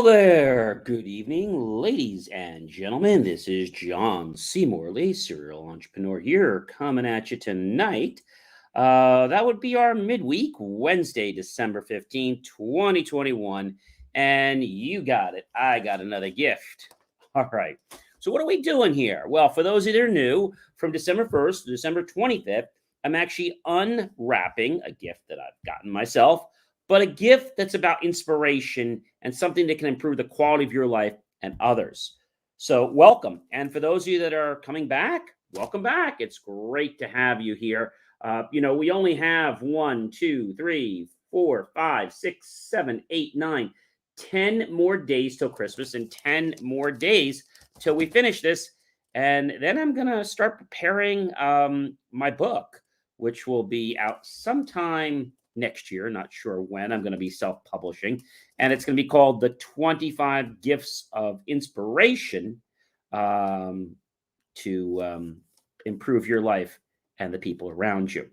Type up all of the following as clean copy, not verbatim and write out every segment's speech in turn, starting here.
there. Good evening, ladies and gentlemen. This is John C. Morley, serial entrepreneur here, coming at you tonight. That would be our midweek, Wednesday, December 15th, 2021. And you got it. I got another gift. All right. So, what are we doing here? Well, for those of you that are new, from December 1st to December 25th, I'm actually unwrapping a gift that I've gotten myself, but a gift that's about inspiration and something that can improve the quality of your life and others. So, welcome. And for those of you that are coming back, welcome back. It's great to have you here. We only have 1, 2, 3, 4, 5, 6, 7, 8, 9, 10 more days till Christmas and 10 more days till we finish this. And then I'm going to start preparing my book, which will be out sometime next year. Not sure when. I'm going to be self-publishing. And it's going to be called The 25 Gifts of Inspiration to improve your life and the people around you.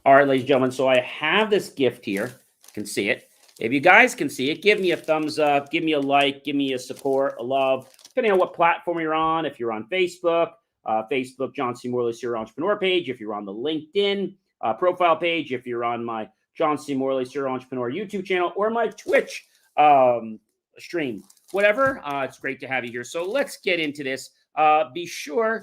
All right, ladies and gentlemen. So I have this gift here. You can see it. If you guys can see it, give me a thumbs up, give me a like, give me a support, a love, depending on what platform you're on. If you're on Facebook, John C. Morley Serial Entrepreneur page. If you're on the LinkedIn profile page, if you're on my John C. Morley Serial Entrepreneur YouTube channel, or my Twitch stream, whatever. It's great to have you here. So let's get into this. Be sure,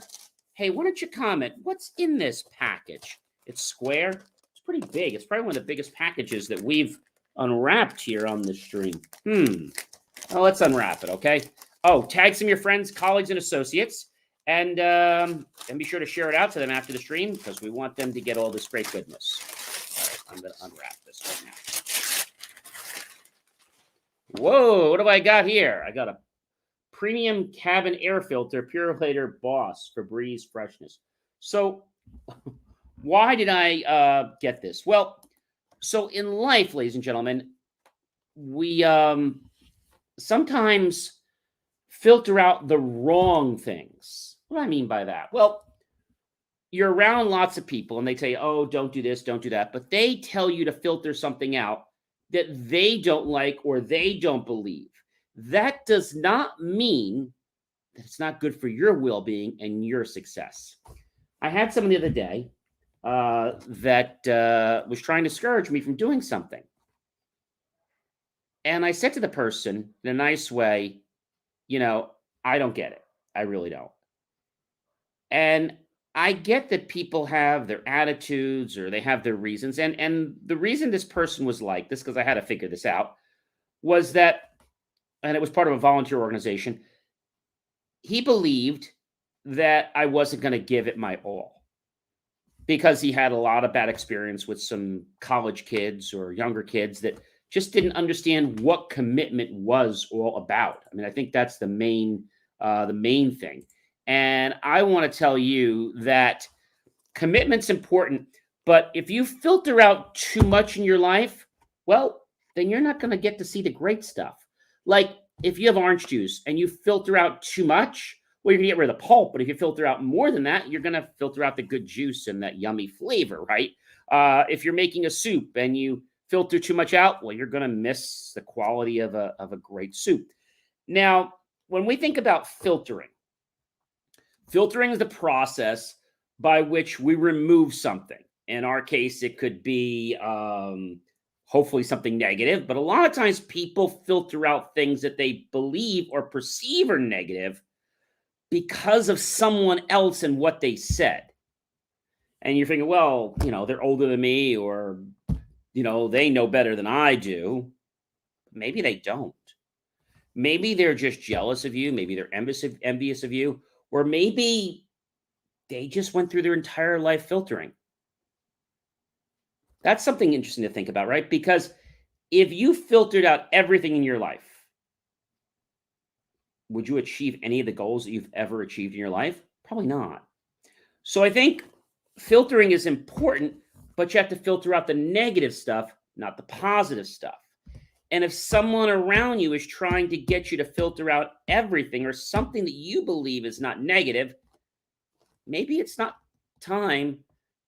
hey, why don't you comment? What's in this package? It's square. It's pretty big. It's probably one of the biggest packages that we've unwrapped here on the stream. Well, let's unwrap it, okay? Oh, tag some of your friends, colleagues, and associates. And be sure to share it out to them after the stream because we want them to get all this great goodness. All right, I'm going to unwrap this right now. Whoa, what do I got here? I got a premium cabin air filter, Purolator Boss Febreze Freshness. So why did I get this? Well, so in life, ladies and gentlemen, we sometimes filter out the wrong things. What do I mean by that? Well, you're around lots of people and they tell you, oh, don't do this, don't do that. But they tell you to filter something out that they don't like or they don't believe. That does not mean that it's not good for your well-being and your success. I had someone the other day that was trying to discourage me from doing something. And I said to the person in a nice way, I don't get it. I really don't. And I get that people have their attitudes or they have their reasons. And the reason this person was like this, because I had to figure this out, was that, and it was part of a volunteer organization, he believed that I wasn't going to give it my all because he had a lot of bad experience with some college kids or younger kids that just didn't understand what commitment was all about. I mean, I think that's the main thing. And I want to tell you that commitment's important, but if you filter out too much in your life, well, then you're not going to get to see the great stuff. Like if you have orange juice and you filter out too much, well, you're going to get rid of the pulp. But if you filter out more than that, you're going to filter out the good juice and that yummy flavor, right? If you're making a soup and you filter too much out, well, you're going to miss the quality of a great soup. Now, when we think about filtering is the process by which we remove something. In our case, it could be hopefully something negative, but a lot of times people filter out things that they believe or perceive are negative because of someone else and what they said. And you're thinking, well, they're older than me, or, they know better than I do. Maybe they don't. Maybe they're just jealous of you. Maybe they're envious of you. Or maybe they just went through their entire life filtering. That's something interesting to think about, right? Because if you filtered out everything in your life, would you achieve any of the goals that you've ever achieved in your life? Probably not. So I think filtering is important, but you have to filter out the negative stuff, not the positive stuff. And if someone around you is trying to get you to filter out everything or something that you believe is not negative, maybe it's not time,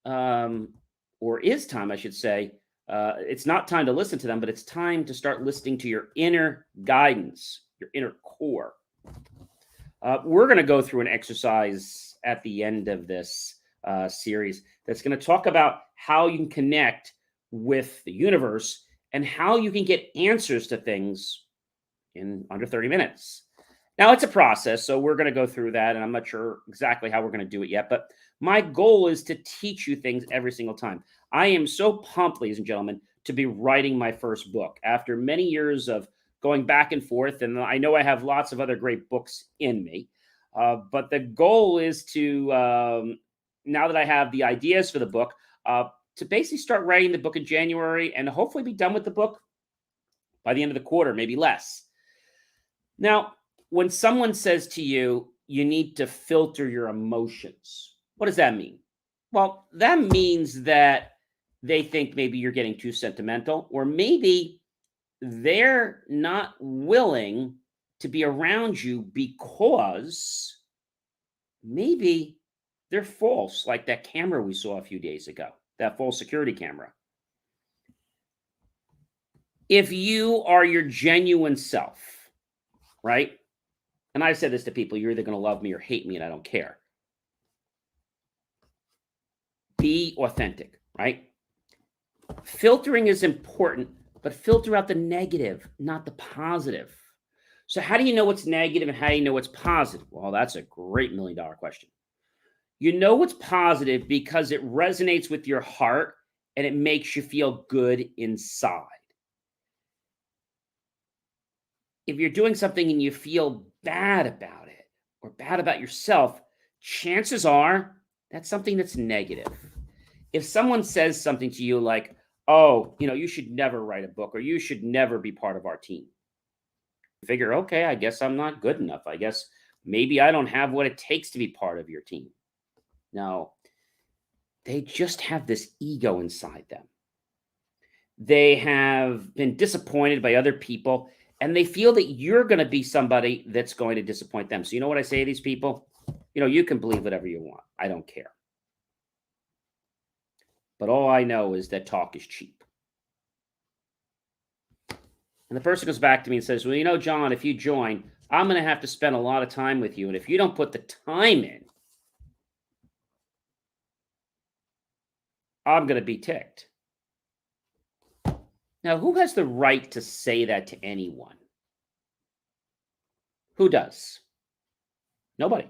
or is time, I should say. It's not time to listen to them, but it's time to start listening to your inner guidance, your inner core. We're going to go through an exercise at the end of this series that's going to talk about how you can connect with the universe and how you can get answers to things in under 30 minutes. Now, it's a process, so we're going to go through that, and I'm not sure exactly how we're going to do it yet, but my goal is to teach you things every single time. I am so pumped, ladies and gentlemen, to be writing my first book after many years of going back and forth, and I know I have lots of other great books in me, but the goal is to, now that I have the ideas for the book, to basically start writing the book in January and hopefully be done with the book by the end of the quarter, maybe less. Now, when someone says to you, you need to filter your emotions, what does that mean? Well, that means that they think maybe you're getting too sentimental, or maybe they're not willing to be around you because maybe they're false, like that camera we saw a few days ago, that false security camera. If you are your genuine self, right? And I've said this to people, you're either going to love me or hate me, and I don't care. Be authentic, right? Filtering is important, but filter out the negative, not the positive. So how do you know what's negative and how do you know what's positive? Well, that's a great $1,000,000 question. You know what's positive because it resonates with your heart and it makes you feel good inside. If you're doing something and you feel bad about it or bad about yourself, chances are that's something that's negative. If someone says something to you like, oh, you should never write a book or you should never be part of our team, you figure, okay, I guess I'm not good enough. I guess maybe I don't have what it takes to be part of your team. No, they just have this ego inside them. They have been disappointed by other people and they feel that you're going to be somebody that's going to disappoint them. So you know what I say to these people? You can believe whatever you want. I don't care. But all I know is that talk is cheap. And the person goes back to me and says, well, John, if you join, I'm going to have to spend a lot of time with you. And if you don't put the time in, I'm going to be ticked. Now, who has the right to say that to anyone? Who does? Nobody.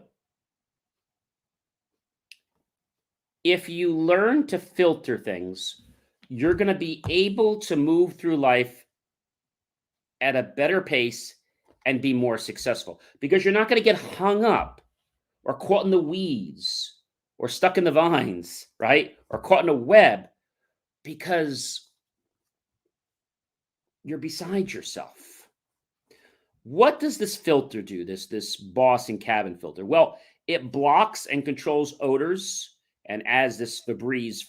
If you learn to filter things, you're going to be able to move through life at a better pace and be more successful because you're not going to get hung up or caught in the weeds or stuck in the vines, right? Or caught in a web because you're beside yourself. What does this filter do, this boss and cabin filter? Well, it blocks and controls odors and adds this Febreze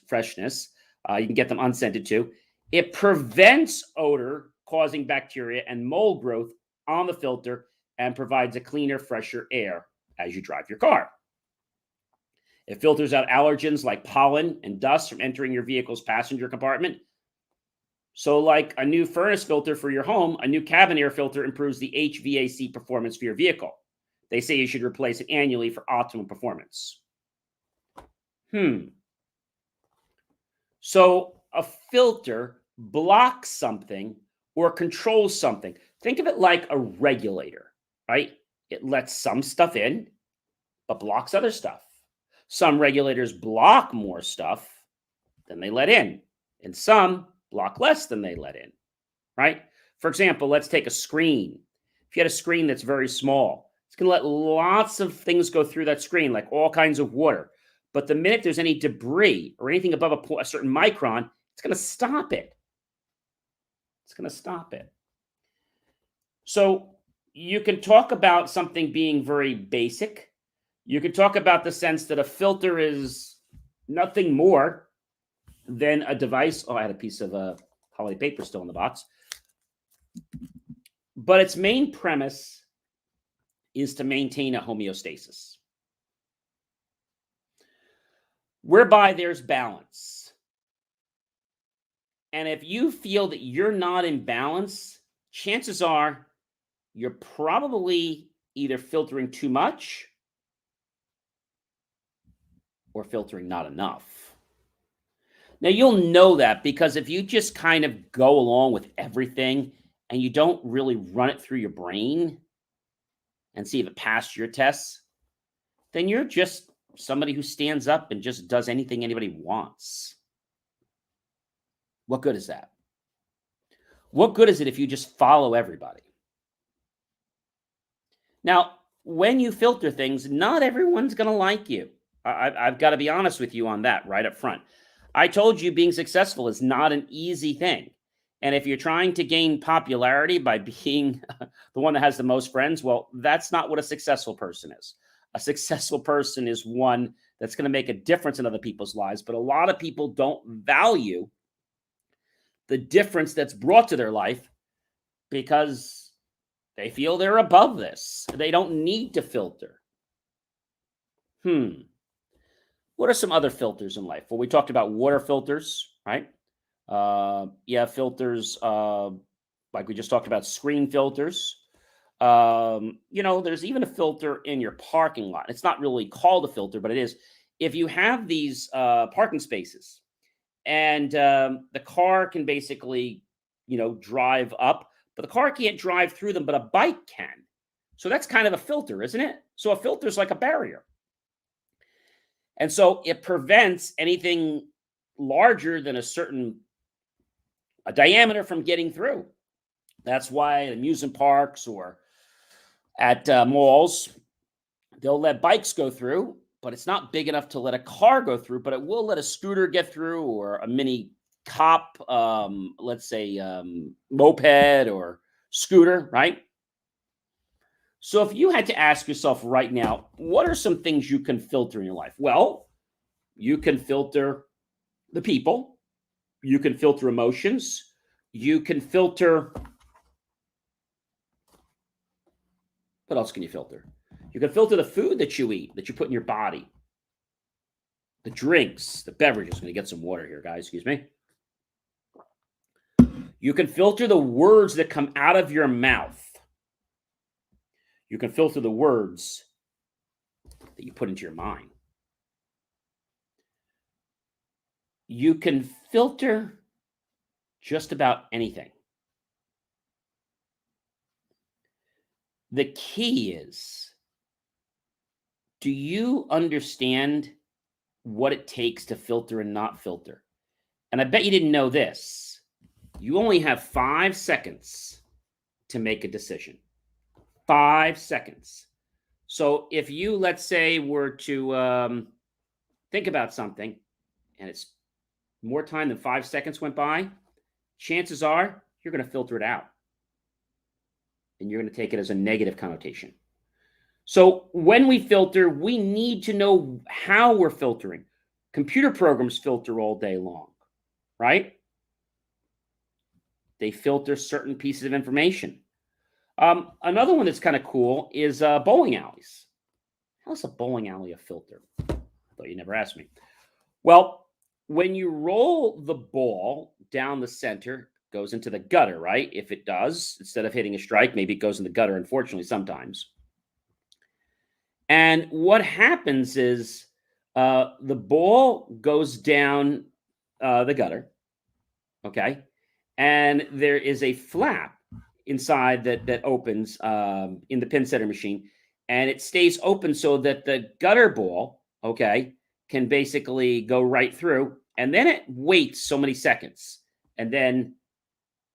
freshness. You can get them unscented too. It prevents odor causing bacteria and mold growth on the filter and provides a cleaner, fresher air as you drive your car. It filters out allergens like pollen and dust from entering your vehicle's passenger compartment. So like a new furnace filter for your home, a new cabin air filter improves the HVAC performance for your vehicle. They say you should replace it annually for optimum performance. So a filter blocks something or controls something. Think of it like a regulator, right? It lets some stuff in, but blocks other stuff. Some regulators block more stuff than they let in, and some block less than they let in, right? For example, let's take a screen. If you had a screen that's very small, it's going to let lots of things go through that screen, like all kinds of water. But the minute there's any debris or anything above a certain micron, it's going to stop it. It's going to stop it. So you can talk about something being very basic. You can talk about the sense that a filter is nothing more than a device. Oh, I had a piece of holiday paper still in the box. But its main premise is to maintain a homeostasis, whereby there's balance. And if you feel that you're not in balance, chances are you're probably either filtering too much or filtering not enough. Now, you'll know that because if you just kind of go along with everything and you don't really run it through your brain and see if it passed your tests, then you're just somebody who stands up and just does anything anybody wants. What good is that? What good is it if you just follow everybody? Now, when you filter things, not everyone's going to like you. I've got to be honest with you on that right up front. I told you being successful is not an easy thing. And if you're trying to gain popularity by being the one that has the most friends, well, that's not what a successful person is. A successful person is one that's going to make a difference in other people's lives. But a lot of people don't value the difference that's brought to their life because they feel they're above this. They don't need to filter. What are some other filters in life? Well, we talked about water filters, right? Filters like we just talked about screen filters. There's even a filter in your parking lot. It's not really called a filter, but it is. If you have these parking spaces and the car can basically, drive up, but the car can't drive through them, but a bike can. So that's kind of a filter, isn't it? So a filter is like a barrier. And so it prevents anything larger than a diameter from getting through. That's why at amusement parks or at malls, they'll let bikes go through, but it's not big enough to let a car go through, but it will let a scooter get through or a mini cop, let's say moped or scooter, right? So if you had to ask yourself right now, what are some things you can filter in your life? Well, you can filter the people, you can filter emotions, you can filter. What else can you filter? You can filter the food that you eat, that you put in your body, the drinks, the beverages. I'm going to get some water here, guys. Excuse me. You can filter the words that come out of your mouth. You can filter the words that you put into your mind. You can filter just about anything. The key is, do you understand what it takes to filter and not filter? And I bet you didn't know this. You only have 5 seconds to make a decision. 5 seconds. So if you, let's say, were to think about something and it's more time than 5 seconds went by, chances are you're going to filter it out. And you're going to take it as a negative connotation. So when we filter, we need to know how we're filtering. Computer programs filter all day long, right? They filter certain pieces of information. Another one that's kind of cool is bowling alleys. How's a bowling alley a filter? I thought you never asked me. Well, when you roll the ball down the center, it goes into the gutter, right? If it does, instead of hitting a strike, maybe it goes in the gutter, unfortunately, sometimes. And what happens is the ball goes down the gutter, okay? And there is a flap inside that opens in the pin setter machine, and it stays open so that the gutter ball, okay, can basically go right through, and then it waits so many seconds, and then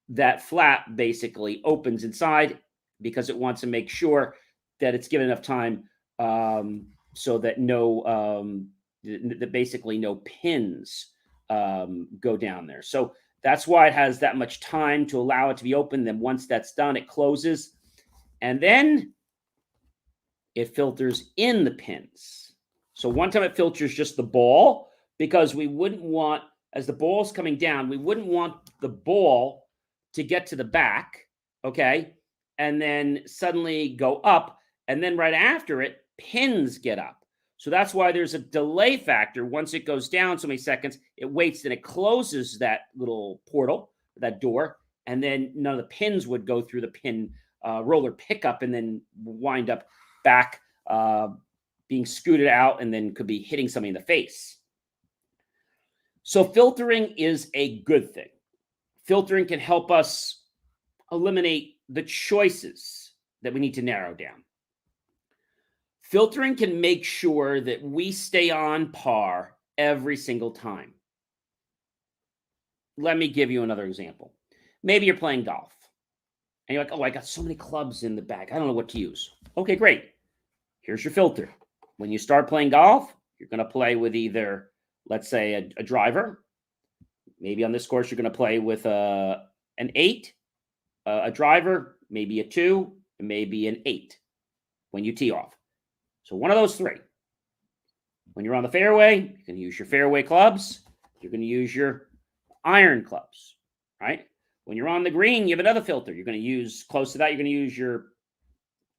that flap basically opens inside because it wants to make sure that it's given enough time so that that basically no pins go down there. So that's why it has that much time to allow it to be open. Then once that's done, it closes. And then it filters in the pins. So one time it filters just the ball because we wouldn't want, as the ball's coming down, we wouldn't want the ball to get to the back, okay? And then suddenly go up. And then right after it, pins get up. So that's why there's a delay factor. Once it goes down so many seconds, it waits and it closes that little portal, that door, and then none of the pins would go through the pin roller pickup and then wind up back being scooted out and then could be hitting somebody in the face. So filtering is a good thing. Filtering can help us eliminate the choices that we need to narrow down. Filtering can make sure that we stay on par every single time. Let me give you another example. Maybe you're playing golf and you're like, oh, I got so many clubs in the bag. I don't know what to use. Okay, great. Here's your filter. When you start playing golf, you're going to play with either, let's say, a driver. Maybe on this course, you're going to play with an 8, a driver, maybe a 2, and maybe an 8 when you tee off. So one of those 3. When you're on the fairway, you're going to use your fairway clubs. You're going to use your iron clubs, right? When you're on the green, you have another filter. You're going to use, close to that, you're going to use your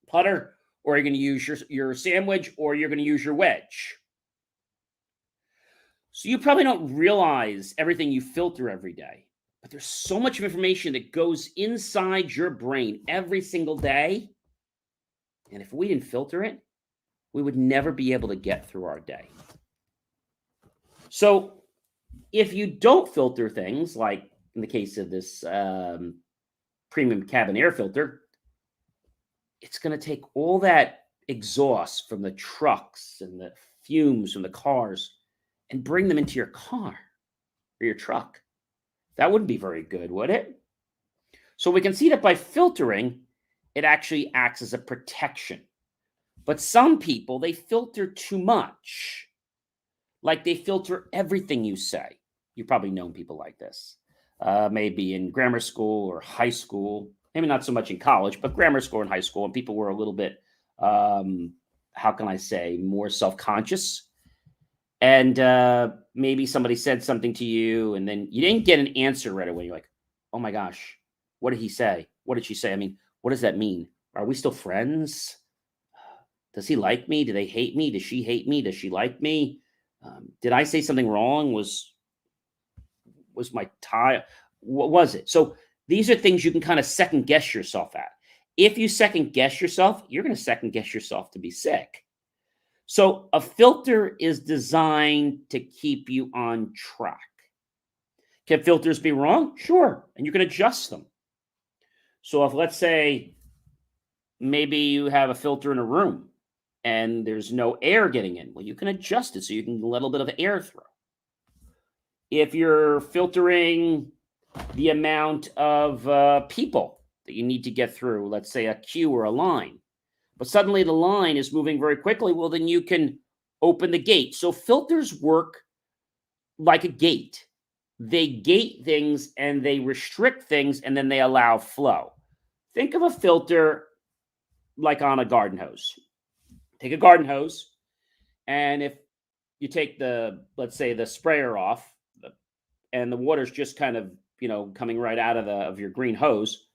putter, or you're going to use your sandwich, or you're going to use your wedge. So you probably don't realize everything you filter every day, but there's so much information that goes inside your brain every single day. And if we didn't filter it, we would never be able to get through our day. So if you don't filter things, like in the case of this premium cabin air filter, it's going to take all that exhaust from the trucks and the fumes from the cars and bring them into your car or your truck. That wouldn't be very good, would it? So we can see that by filtering, it actually acts as a protection. But some people, they filter too much. Like they filter everything you say. You've probably known people like this. Maybe in grammar school or high school. Maybe not so much in college, but grammar school and high school. And people were a little bit, how can I say, more self-conscious. And maybe somebody said something to you and then you didn't get an answer right away. You're like, oh my gosh, what did he say? What did she say? I mean, what does that mean? Are we still friends? Does he like me? Do they hate me? Does she hate me? Does she like me? Did I say something wrong? Was my tie? What was it? So these are things you can kind of second guess yourself at. If you second guess yourself, you're going to second guess yourself to be sick. So a filter is designed to keep you on track. Can filters be wrong? Sure. And you can adjust them. So if, let's say, maybe you have a filter in a room and there's no air getting in, well, you can adjust it so you can let a little bit of air through. If you're filtering the amount of people that you need to get through, let's say a queue or a line, but suddenly the line is moving very quickly, well, then you can open the gate. So filters work like a gate. They gate things and they restrict things and then they allow flow. Think of a filter like on a garden hose. Take a garden hose, and if you take let's say the sprayer off, and the water's just kind of, coming right out of your green hose,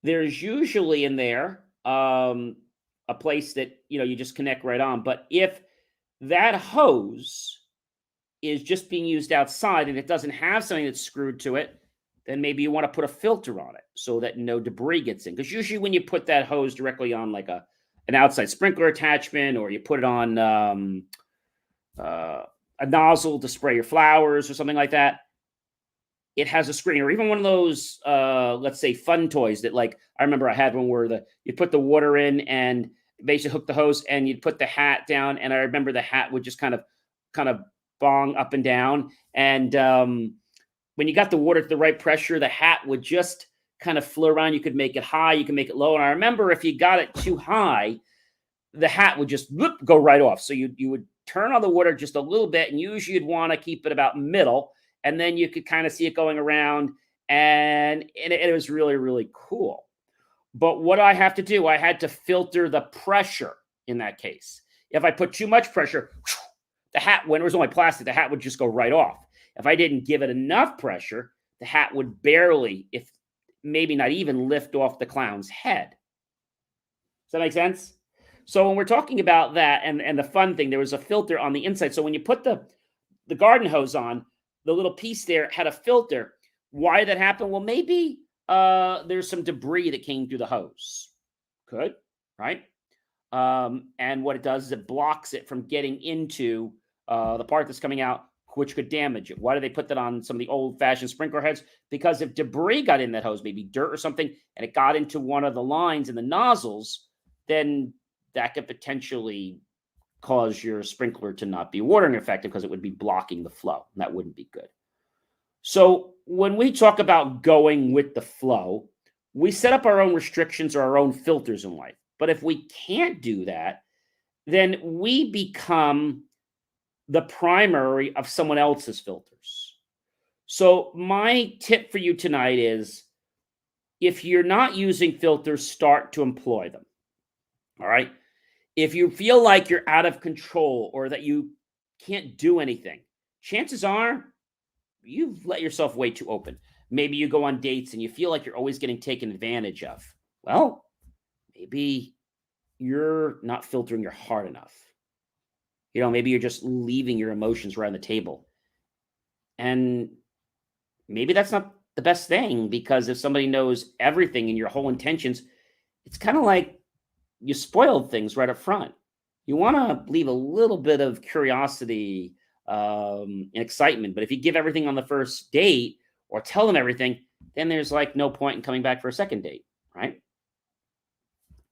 there's usually in there a place that, you just connect right on. But if that hose is just being used outside and it doesn't have something that's screwed to it, then maybe you want to put a filter on it so that no debris gets in. Because usually when you put that hose directly on like an outside sprinkler attachment, or you put it on a nozzle to spray your flowers or something like that, it has a screen. Or even one of those, let's say, fun toys that, like, I remember I had one where you put the water in and basically hook the hose and you'd put the hat down. And I remember the hat would just kind of bong up and down. And when you got the water to the right pressure, the hat would just kind of flow around. You could make it high, you can make it low. And I remember if you got it too high, the hat would just go right off. So you would turn on the water just a little bit, and usually you'd want to keep it about middle, and then you could kind of see it going around, and it was really, really cool. But what I have to do, I had to filter the pressure in that case. If I put too much pressure, the hat, when it was only plastic, the hat would just go right off. If I didn't give it enough pressure, the hat would barely, if maybe not even, lift off the clown's head. Does that make sense? So when we're talking about that and the fun thing, there was a filter on the inside. So when you put the garden hose on, the little piece there had a filter. Why did that happen? Well, maybe there's some debris that came through the hose. Could, right? And what it does is it blocks it from getting into the part that's coming out, which could damage it. Why do they put that on some of the old-fashioned sprinkler heads? Because if debris got in that hose, maybe dirt or something, and it got into one of the lines in the nozzles, then that could potentially cause your sprinkler to not be watering effective because it would be blocking the flow. And that wouldn't be good. So when we talk about going with the flow, we set up our own restrictions or our own filters in life. But if we can't do that, then we become the primary of someone else's filters. So my tip for you tonight is if you're not using filters, start to employ them. All right. If you feel like you're out of control or that you can't do anything, chances are you've let yourself way too open. Maybe you go on dates and you feel like you're always getting taken advantage of. Well, maybe you're not filtering your heart enough. Maybe you're just leaving your emotions right on the table. And maybe that's not the best thing, because if somebody knows everything and your whole intentions, it's kind of like you spoiled things right up front. You want to leave a little bit of curiosity and excitement. But if you give everything on the first date or tell them everything, then there's like no point in coming back for a second date, right?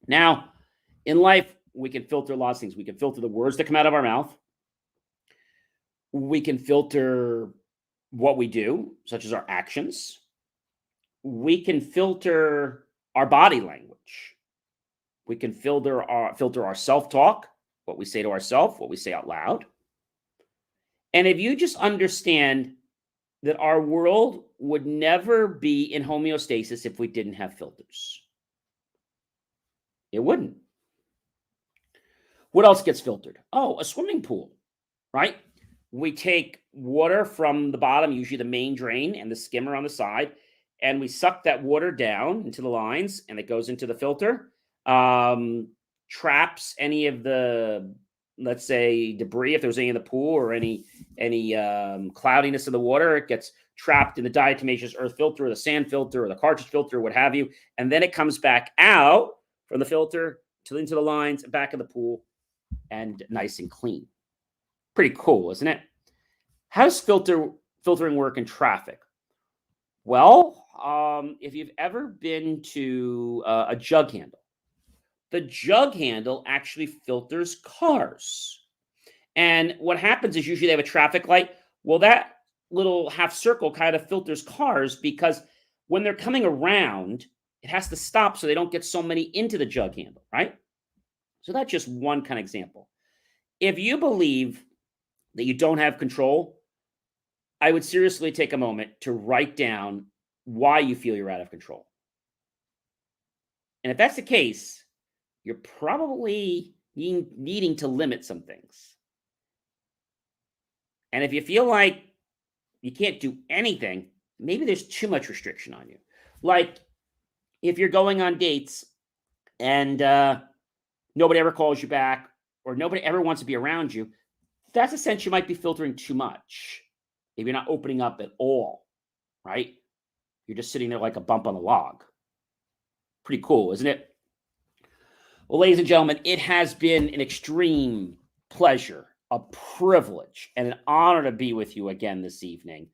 Now, in life, we can filter lots of things. We can filter the words that come out of our mouth. We can filter what we do, such as our actions. We can filter our body language. We can filter our self-talk, what we say to ourselves, what we say out loud. And if you just understand that our world would never be in homeostasis if we didn't have filters. It wouldn't. What else gets filtered? Oh, a swimming pool, right? We take water from the bottom, usually the main drain and the skimmer on the side, and we suck that water down into the lines, and it goes into the filter. Traps any of the, let's say, debris, if there's any in the pool or any cloudiness of the water. It gets trapped in the diatomaceous earth filter or the sand filter or the cartridge filter, or what have you, and then it comes back out from the filter into the lines, back of the pool, and nice and clean. Pretty cool, isn't it? How does filtering work in traffic? Well, if you've ever been to a jug handle, the jug handle actually filters cars. And what happens is usually they have a traffic light. Well, that little half circle kind of filters cars, because when they're coming around, it has to stop so they don't get so many into the jug handle, right? So that's just one kind of example. If you believe that you don't have control, I would seriously take a moment to write down why you feel you're out of control. And if that's the case, you're probably needing to limit some things. And if you feel like you can't do anything, maybe there's too much restriction on you. Like if you're going on dates and nobody ever calls you back, or nobody ever wants to be around you, that's a sense you might be filtering too much. Maybe you're not opening up at all, right? You're just sitting there like a bump on a log. Pretty cool, isn't it? Well, ladies and gentlemen, it has been an extreme pleasure, a privilege, and an honor to be with you again this evening.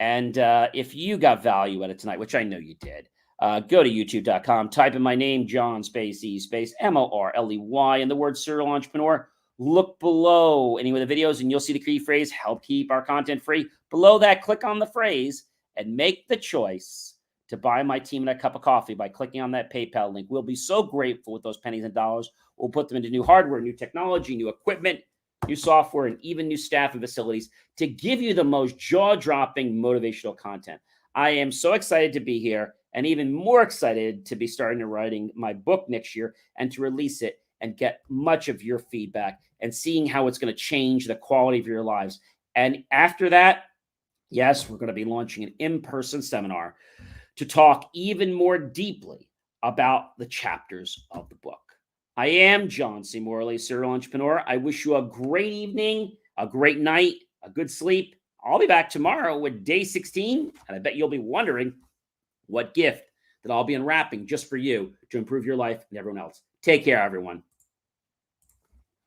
And if you got value out of tonight, which I know you did, go to youtube.com, type in my name, John space E space Morley, and the word serial entrepreneur. Look below any of the videos and you'll see the key phrase, help keep our content free. Below that, click on the phrase and make the choice to buy my team a cup of coffee by clicking on that PayPal link. We'll be so grateful with those pennies and dollars. We'll put them into new hardware, new technology, new equipment, new software, and even new staff and facilities to give you the most jaw-dropping motivational content. I am so excited to be here, and even more excited to be starting to writing my book next year and to release it and get much of your feedback and seeing how it's going to change the quality of your lives. And after that, yes, we're going to be launching an in-person seminar to talk even more deeply about the chapters of the book. I am John C. Morley, serial entrepreneur. I wish you a great evening, a great night, a good sleep. I'll be back tomorrow with day 16, and I bet you'll be wondering, what gift that I'll be unwrapping just for you to improve your life and everyone else. Take care, everyone.